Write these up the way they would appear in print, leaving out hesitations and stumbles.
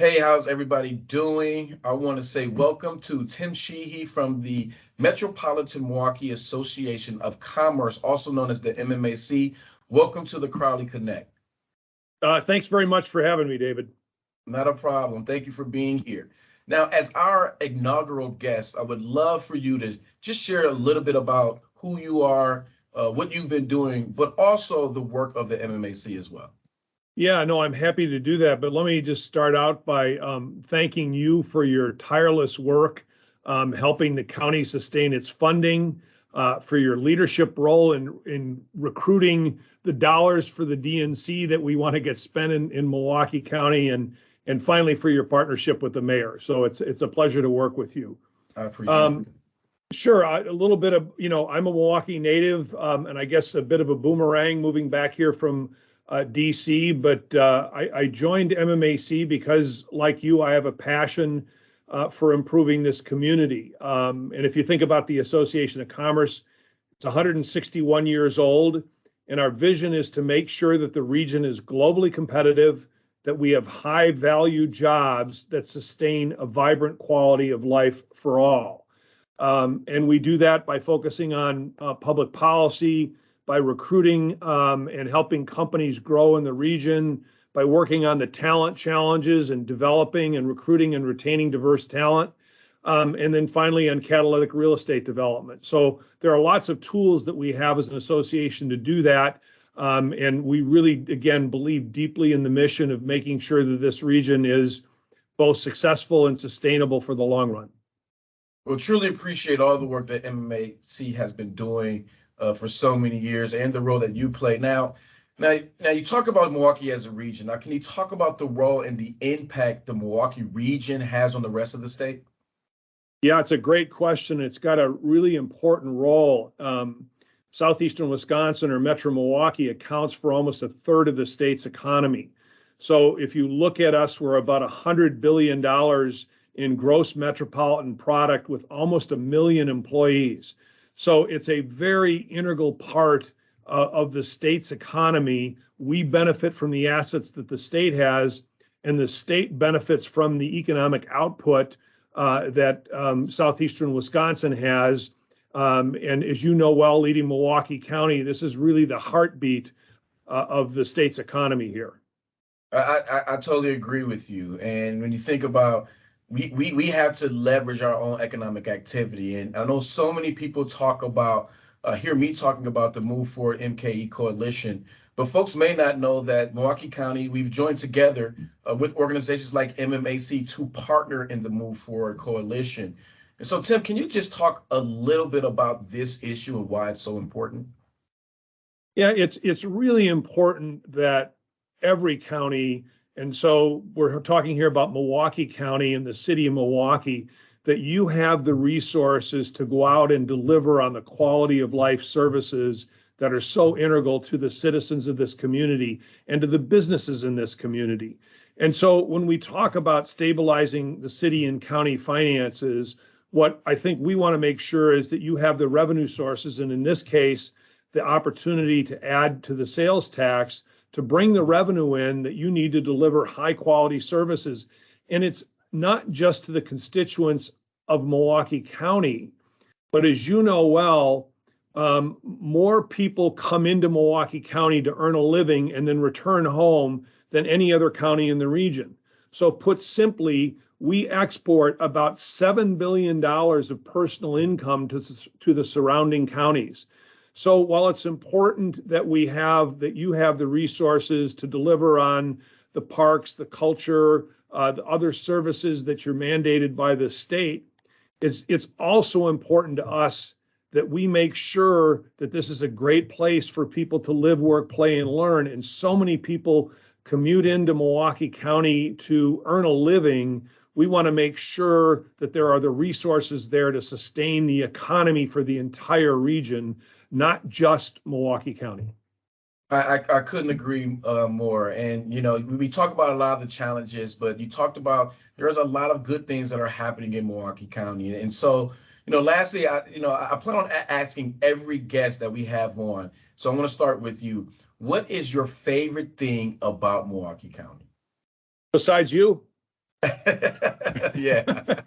Hey, how's everybody doing? I want to say welcome to Tim Sheehy from the Metropolitan Milwaukee Association of Commerce, also known as the MMAC. Welcome to the Crowley Connect. Thanks very much for having me, David. Not a problem. Thank you for being here. Now, as our inaugural guest, I would love for you to just share a little bit about who you are, what you've been doing, but also the work of the MMAC as well. Yeah, no, I'm happy to do that. But let me just start out by thanking you for your tireless work, helping the county sustain its funding, for your leadership role in recruiting the dollars for the DNC that we want to get spent in Milwaukee County, and finally for your partnership with the mayor. So it's a pleasure to work with you. I appreciate it. Sure. A little bit of, I'm a Milwaukee native, and I guess a bit of a boomerang moving back here from DC, but I joined MMAC because, like you, I have a passion for improving this community. And if you think about the Association of Commerce, it's 161 years old, and our vision is to make sure that the region is globally competitive, that we have high value jobs that sustain a vibrant quality of life for all. And we do that by focusing on public policy, by recruiting and helping companies grow in the region, by working on the talent challenges and developing and recruiting and retaining diverse talent, and then finally on catalytic real estate development. So there are lots of tools that we have as an association to do that. And we really, again, believe deeply in the mission of making sure that this region is both successful and sustainable for the long run. Well, truly appreciate all the work that MMAC has been doing for so many years and the role that you play. Now you talk about Milwaukee as a region. Now, can you talk about the role and the impact the Milwaukee region has on the rest of the state? Yeah, it's a great question. It's got a really important role. Southeastern Wisconsin, or Metro Milwaukee, accounts for almost a third of the state's economy. So if you look at us, we're about $100 billion in gross metropolitan product with almost 1 million employees. So it's a very integral part of the state's economy. We benefit from the assets that the state has, and the state benefits from the economic output that Southeastern Wisconsin has. And as you know well, leading Milwaukee County, this is really the heartbeat of the state's economy here. I totally agree with you. And when you think about we have to leverage our own economic activity. And I know so many people talk about, hear me talking about the Move Forward MKE Coalition, but folks may not know that Milwaukee County, we've joined together with organizations like MMAC to partner in the Move Forward Coalition. And so, Tim, can you just talk a little bit about this issue and why it's so important? Yeah, it's really important that every county, and so we're talking here about Milwaukee County and the city of Milwaukee, that you have the resources to go out and deliver on the quality of life services that are so integral to the citizens of this community and to the businesses in this community. And so when we talk about stabilizing the city and county finances, what I think we want to make sure is that you have the revenue sources, and in this case, the opportunity to add to the sales tax to bring the revenue in that you need to deliver high quality services. And it's not just to the constituents of Milwaukee County, but as you know well, more people come into Milwaukee County to earn a living and then return home than any other county in the region. So put simply, we export about $7 billion of personal income to the surrounding counties. So while it's important that you have the resources to deliver on the parks, the culture, the other services that you're mandated by the state, it's also important to us that we make sure that this is a great place for people to live, work, play, and learn. And so many people commute into Milwaukee County to earn a living. We want to make sure that there are the resources there to sustain the economy for the entire region, not just Milwaukee County. I couldn't agree more. And, we talk about a lot of the challenges, but you talked about there's a lot of good things that are happening in Milwaukee County. And so, lastly, I plan on asking every guest that we have on. So I'm going to start with you. What is your favorite thing about Milwaukee County? Besides you? Yeah.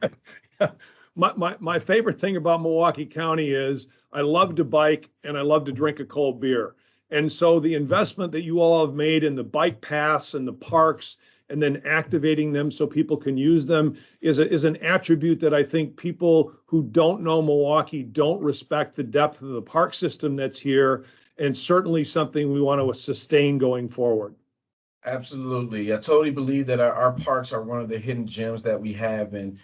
My favorite thing about Milwaukee County is I love to bike and I love to drink a cold beer. And so the investment that you all have made in the bike paths and the parks and then activating them so people can use them is an attribute that I think people who don't know Milwaukee don't respect the depth of the park system that's here, and certainly something we want to sustain going forward. Absolutely. I totally believe that our parks are one of the hidden gems that we have. And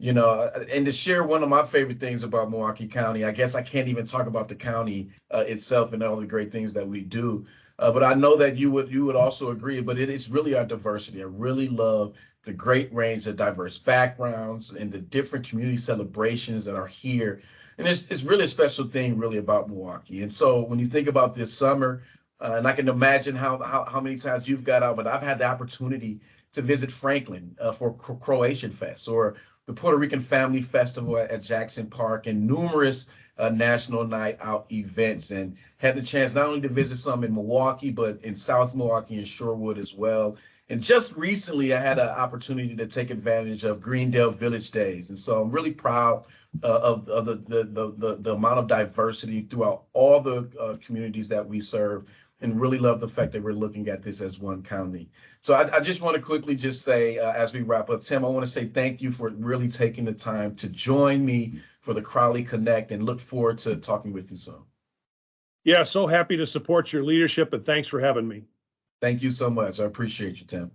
to share one of my favorite things about Milwaukee County, I guess I can't even talk about the county itself and all the great things that we do. But I know that you would also agree, but it is really our diversity. I really love the great range of diverse backgrounds and the different community celebrations that are here. And it's really a special thing really about Milwaukee. And so when you think about this summer, and I can imagine how many times you've got out, but I've had the opportunity to visit Franklin for Croatian Fest or the Puerto Rican Family Festival at Jackson Park and numerous national night out events, and had the chance not only to visit some in Milwaukee, but in South Milwaukee and Shorewood as well. And just recently, I had an opportunity to take advantage of Greendale Village Days. And so I'm really proud of the amount of diversity throughout all the communities that we serve, and really love the fact that we're looking at this as one county. So I just want to quickly just say, as we wrap up, Tim, I want to say thank you for really taking the time to join me for the Crowley Connect, and look forward to talking with you soon. Yeah, so happy to support your leadership, and thanks for having me. Thank you so much. I appreciate you, Tim.